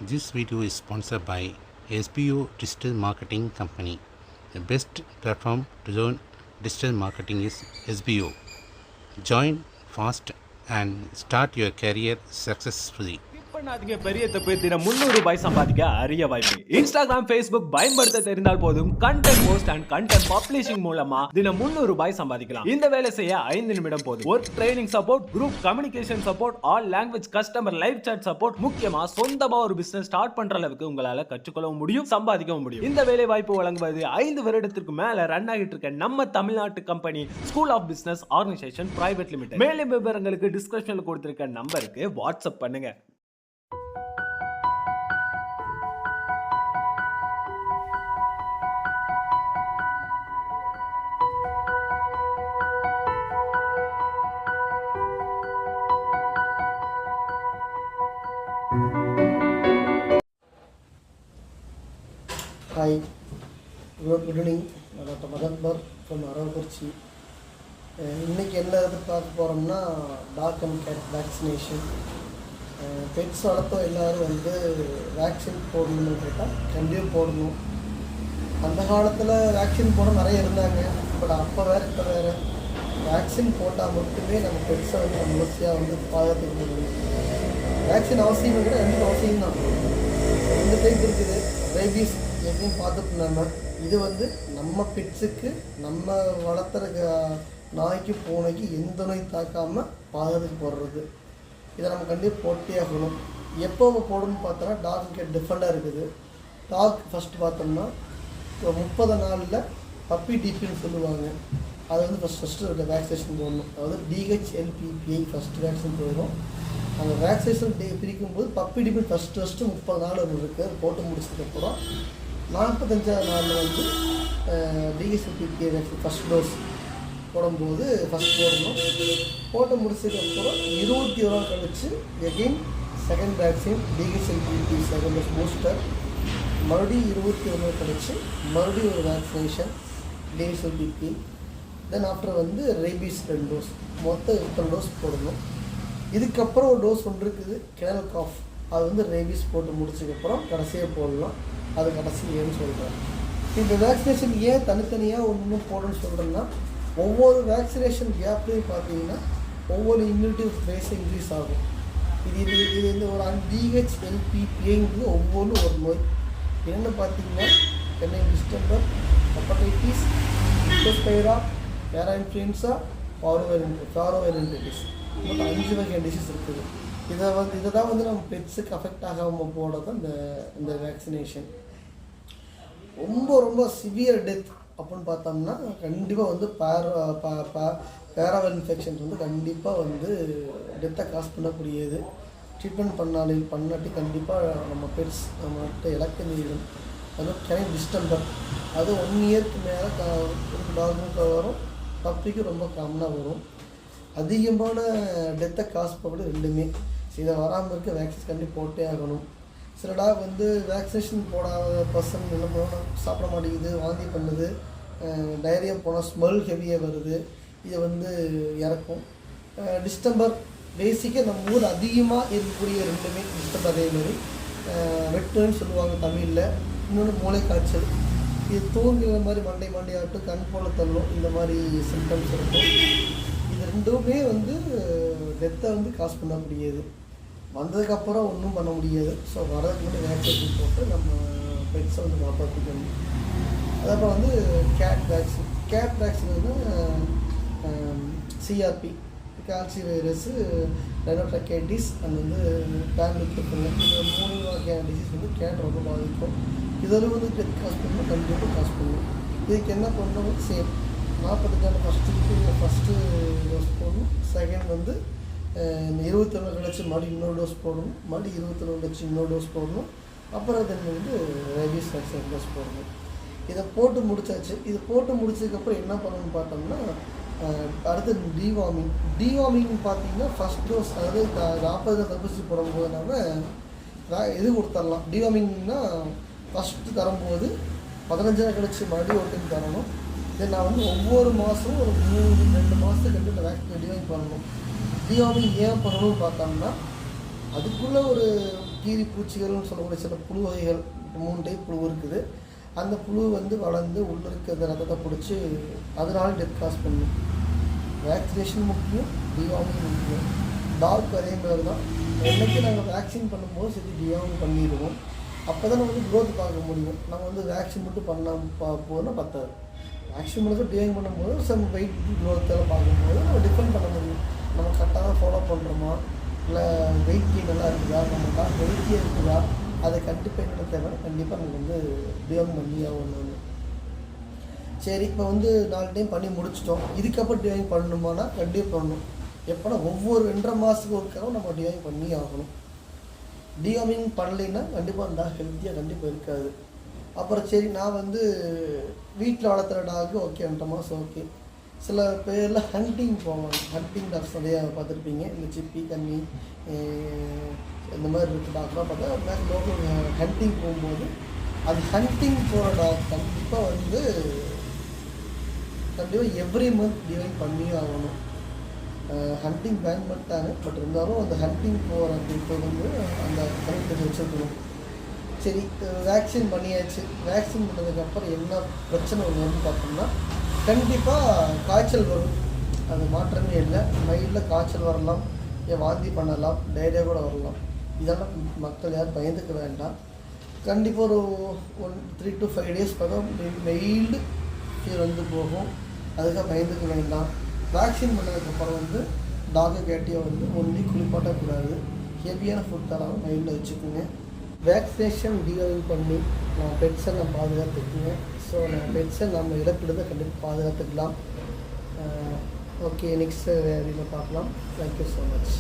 This video is sponsored by SBO Digital Marketing Company. The best platform to learn digital marketing is SBO. Join fast and start your career successfully. பண்ணாதீங்க பெரிய தப்பு. தினம் 300 ரூபாய் சம்பாதிக்க அரிய வாய்ப்பு. Instagram, Facebook பயன்படுத்த தெரிந்தால் போதும். Content post and content publishing மூலமா தினம் 300 ரூபாய் சம்பாதிக்கலாம். இந்த வேலை செய்ய 5 நிமிடம் போதும். Work training support, group communication support, all language customer live chat support, முக்கியமா சொந்தமா ஒரு பிசினஸ் ஸ்டார்ட் பண்ற அளவுக்கு உங்களால கற்றுக்கொள்ளவும் முடியும், சம்பாதிக்கவும் முடியும். இந்த வேலை வாய்ப்பு வழங்குவது 5 வருடத்திற்கு மேல ரன் ஆகிட்டு இருக்க நம்ம தமிழ்நாட்டு company school of business organisation private limited. மேலும் விவரங்களுக்கு டிஸ்கிரிப்ஷன்ல கொடுத்திருக்க நம்பருக்கு வாட்ஸ்அப் பண்ணுங்க. Hi, good evening. Doctor Madanbar from Aravakurichi. இன்றைக்கி என்ன பார்க்க போகிறோம்னா dog and cat vaccination. Pets வளர்த்தோம் எல்லோரும் வந்து வேக்சின் போடணும்னு கேட்டால் கண்டிப்பாக போடணும். அந்த காலத்தில் வேக்சின் போட நிறைய இருந்தாங்க. பட் அப்போ வேறு இப்போ வேறு. வேக்சின் போட்டால் மட்டுமே நம்ம பெட்ஸை வந்து முழுமையாக வந்து பாதுகாத்துக்க முடியும். வேக்சின் அவசியம் கூட ரெண்டு அவசியம் தான். 2 டைப் இருக்குது. ரேபீஸ் எதையும் பார்த்துட்டு இது வந்து நம்ம பெட்ஸுக்கு நம்ம வளர்த்துற நாய்க்கு பூனைக்கு எந்த நோய் தாக்காமல் பாதுகாத்து போடுறது. இதை நம்ம கண்டிப்பாக போட்டே ஆகணும். எப்போ போடணும்னு பார்த்தோன்னா டாக் கேட் டிஃப்ரெண்ட்டாக இருக்குது. டாக் ஃபஸ்ட்டு பார்த்தோம்னா 30 நாளில் பப்பி டிபின்னு சொல்லுவாங்க. அது வந்து ஃபஸ்ட்டு வேக்சினேஷன் போடணும். அதாவது DHLPPI ஃபஸ்ட்டு வேக்சின் போயிடும். அந்த வேக்சினேஷன் பிரிக்கும்போது பப்பி டிபின் ஃபஸ்ட்டு 30 நாள் இருக்குது. போட்டு முடிச்சதுக்கப்புறம் 45ஆவது நாளில் வந்து DHLPPI வேக்சின் ஃபஸ்ட் டோஸ் போடும்போது ஃபஸ்ட் போடணும். போட்டு முடிச்சதுக்கப்புறம் 21 நாள் கழித்து again second vaccine DHLPPI second dose booster. மறுபடியும் 21 நாள் கழித்து மறுபடியும் ஒரு வேக்சினேஷன் DHLPPI. தென் ஆஃப்டர் வந்து ரேபீஸ் 2 டோஸ், மொத்தம் 20 டோஸ் போடணும். இதுக்கப்புறம் ஒரு டோஸ் ஒன்று இருக்குது கினல் காஃப். அது வந்து ரேபீஸ் போட்டு முடிச்சதுக்கப்புறம் கடைசியாக போடலாம். அது கடைசி ஏன்னு சொல்கிறேன். இந்த வேக்சினேஷன் ஏன் தனித்தனியாக ஒன்று போடணும்னு சொல்கிறேன்னா, ஒவ்வொரு வேக்சினேஷன் கேப்லேயும் பார்த்தீங்கன்னா ஒவ்வொரு இம்யூனிட்டி ஃபேஸ் இன்க்ரீஸ் ஆகும். இது இந்த ஒரு DHLPPIங்கிறது ஒவ்வொன்றும் ஒரு நோய். என்னென்னு பார்த்தீங்கன்னா கென்னல் டிஸ்டம்பர், ஹெப்படைட்டிஸ், இன்டோஸ்பைரா, பேரா இன்ஃப்ளூயன்ஸா, பாரோவைரன்டிட்டிஸ். மொத்தம் 5 வகையான டிசீஸ் இருக்குது. இதை தான் வந்து நம்ம பெட்ஸுக்கு அஃபெக்ட் ஆகாமல் போடுறது இந்த வேக்சினேஷன். ரொம்ப சிவியர் டெத் அப்படின்னு பார்த்தோம்னா கண்டிப்பாக வந்து பேராவைரல் இன்ஃபெக்ஷன்ஸ் வந்து கண்டிப்பாக வந்து டெத்தை காஸ் பண்ணக்கூடியது. ட்ரீட்மெண்ட் பண்ணாட்டி கண்டிப்பாக நம்ம பெட்ஸ் நம்மகிட்ட இழக்க நேரிடும். அதுவும் கெனல் டிஸ்டம்பர், அது 1 இயருக்கு மேலே டாகுக்கு வரும், பப்பிக்கு ரொம்ப காமனாக வரும். அதிகமான டெத்தை காஸ் பண்ணக்கூடிய ரெண்டுமே. இதை வராமல் இருக்க வேக்சின் கண்டிப்பாக போட்டே ஆகணும். சில டாக் வந்து வேக்சினேஷன் போடாத பர்சன் என்ன பண்ணணும், சாப்பிட மாட்டேங்குது, வாந்தி பண்ணுது, டைரியா போனால் ஸ்மெல் ஹெவியாக வருது, இதை வந்து இறக்கும். டிஸ்டம்பர் பேசிக்காக நம்ம ஊர் அதிகமாக இருக்கக்கூடிய ரெண்டுமே டிஸ்டம்பர். அதே மாதிரி வெட்டுன்னு சொல்லுவாங்க தமிழில். இன்னொன்று மூளை காய்ச்சல். இது தூங்குகிற மாதிரி மண்டையாட்டும் கண் போல தள்ளும், இந்த மாதிரி சிம்டம்ஸ் இருக்கும். இது ரெண்டுமே வந்து டெத்தை வந்து காஸ் பண்ணக்கூடியது. வந்ததுக்கப்புறம் ஒன்றும் பண்ண முடியாது. ஸோ வரதுக்கு முன்னாடி வேக்சினேஷன் போட்டு நம்ம பெட்ஸை வந்து காப்பாற்றிக்கணும். அதுக்கப்புறம் வந்து கேட் வேக்சின் வந்து CRP, கால்சி வைரஸு, ரைனோட்ரைக்கைட்டிஸ் அண்ட் வந்து பேரலிட்டிக். இந்த 3 வகையான டிசீஸ் வந்து கேட் ரொம்ப பாதிக்கும். இதில் வந்து டெத் காஸ் பண்ணணும், கண்டிப்பாக காஸ் பண்ணணும். இதுக்கு என்ன பண்ணணும், சேம் 45 ஃபஸ்ட்டு டோஸ் போடணும். செகண்ட் வந்து 21 கழிச்சு மறுபடியும் இன்னொரு டோஸ் போடணும். மறுபடியும் 21 கழிச்சு இன்னொரு டோஸ் போடணும். அப்புறம் தென் வந்து ரேபீஸ் வேக்சின் டோஸ் போடணும். இதை போட்டு முடிச்சாச்சு. இது போட்டு முடிச்சதுக்கப்புறம் என்ன பண்ணணும்னு பார்த்தோம்னா அடுத்து டிவார்மிங் பார்த்தீங்கன்னா ஃபஸ்ட் டோஸ், அதாவது 40 தடுப்பூசி போடும்போது நம்ம இது கொடுத்துடலாம். டிவார்மிங்னா ஃபஸ்ட்டு தரும்போது 15 நாள் கழிச்சு மறுபடியும் ஒரு டைம் தரணும். இதை நான் வந்து ஒவ்வொரு மாதமும் ஒரு 2 மாதத்துக்கு கண்டிப்பாக வேக்சின் டிவார்மிங் பண்ணணும். டிவார்மிங் ஏன் பண்ணணும்னு பார்த்தோம்னா அதுக்குள்ளே ஒரு கீரி பூச்சிகள்னு சொல்லக்கூடிய சில புழு வகைகள் 3 டைப் புழு இருக்குது. அந்த புழு வந்து வளர்ந்து உள்ள இருக்கிற ரத்தத்தை பிடிச்சி அதனால டெத் காஸ் பண்ணும். வேக்சினேஷன் முக்கியம், டிவார்மிங் முக்கியம். டாக் அதே மாதிரி தான். என்றைக்கு நாங்கள் வேக்சின் பண்ணும்போது சரி டிவார்மிங் பண்ணிடுவோம். அப்போ தான் நம்ம வந்து க்ரோத் பார்க்க முடியும். நம்ம வந்து வேக்சின் மட்டும் பண்ணால் போனால் பத்தாது. வேக்சின் மட்டும் டிவார்மிங் பண்ணும்போது சம் வெயிட் க்ரோத்தெல்லாம் பார்க்கும்போது நம்ம டிஃபெண்ட் பண்ண முடியும். நம்ம கரெக்டாக தான் ஃபாலோ பண்ணுறோமா, இல்லை வெயிட் கெயின் நல்லா இருக்குதா, நம்ம டாக் ஹெல்த்தியாக இருக்குதா, அதை கண்டிப்பாக என்ன தேவை, கண்டிப்பாக நம்ம வந்து டிவார்மிங் பண்ணி ஆகணும். சரி, இப்போ வந்து 4 டைம் பண்ணி முடிச்சிட்டோம். இதுக்கப்புறம் டிவார்மிங் பண்ணணுமானா கண்டிப்பாக பண்ணணும். எப்போனா ஒவ்வொரு 2.5 மாதத்துக்கு ஒருக்காகவும் நம்ம டிவார்மிங் பண்ணி ஆகணும். டிவார்மிங் பண்ணலைன்னா கண்டிப்பாக அந்த ஹெல்த்தியாக கண்டிப்பாக இருக்காது. அப்புறம் சரி, நான் வந்து வீட்டில் வளர்த்துற டாக்கு ஓகே 2.5 மாதம் ஓகே. சில பேரில் ஹண்டிங் போவாங்க. ஹண்டிங் டாக்ஸ் நிறையா பார்த்துருப்பீங்க. இந்த சிப்பி, கன்னி இந்த மாதிரி இருக்க டாக்லாம் பார்த்தா லோக்கல் ஹண்டிங் போகும்போது அது ஹண்டிங் போகிற டாக் கண்டிப்பாக எவ்ரி மந்த் டிவைன் பண்ணி ஆகணும். ஹண்டிங் பேன் பண்ணிட்டாங்க, பட் இருந்தாலும் அந்த ஹண்டிங் போகிற பீப்புள் வந்து அந்த கனெக்ட் வச்சுருக்கணும். சரி, வேக்சின் பண்ணியாச்சு. வேக்சின் பண்ணதுக்கப்புறம் என்ன பிரச்சனை வரும்னு பார்த்தோம்னா கண்டிப்பாக காய்ச்சல் வரும். அது மாற்றமே இல்லை. மைல்டில் காய்ச்சல் வரலாம், வாந்தி பண்ணலாம், டைரியா கூட வரலாம். இதெல்லாம் மக்கள் யாரும் பயந்துக்க வேண்டாம். கண்டிப்பாக ஒரு 3 to 5 days பக்கம் மெயில்டு ஃபீவர் வந்து போகும். அதுக்காக பயந்துக்க வேண்டாம். வேக்சின் பண்ணதுக்கப்புறம் வந்து டாக்டர் கேட்டியாக வந்து ஒன்லி குளிப்பாட்டக்கூடாது. ஹெவியான ஃபுட் தராமல் மைண்டில் வச்சுக்கோங்க. வேக்சினேஷன் டிவார்மிங் பண்ணி நம்ம பெட்ஸை நம்ம பாதுகாத்துக்குங்க. ஸோ நம்ம பெட்ஸை நம்ம இழப்பிடுறதை கண்டிப்பாக பாதுகாத்துக்கலாம். ஓகே, நெக்ஸ்ட் வேலையில் பார்க்கலாம். Thank you so much.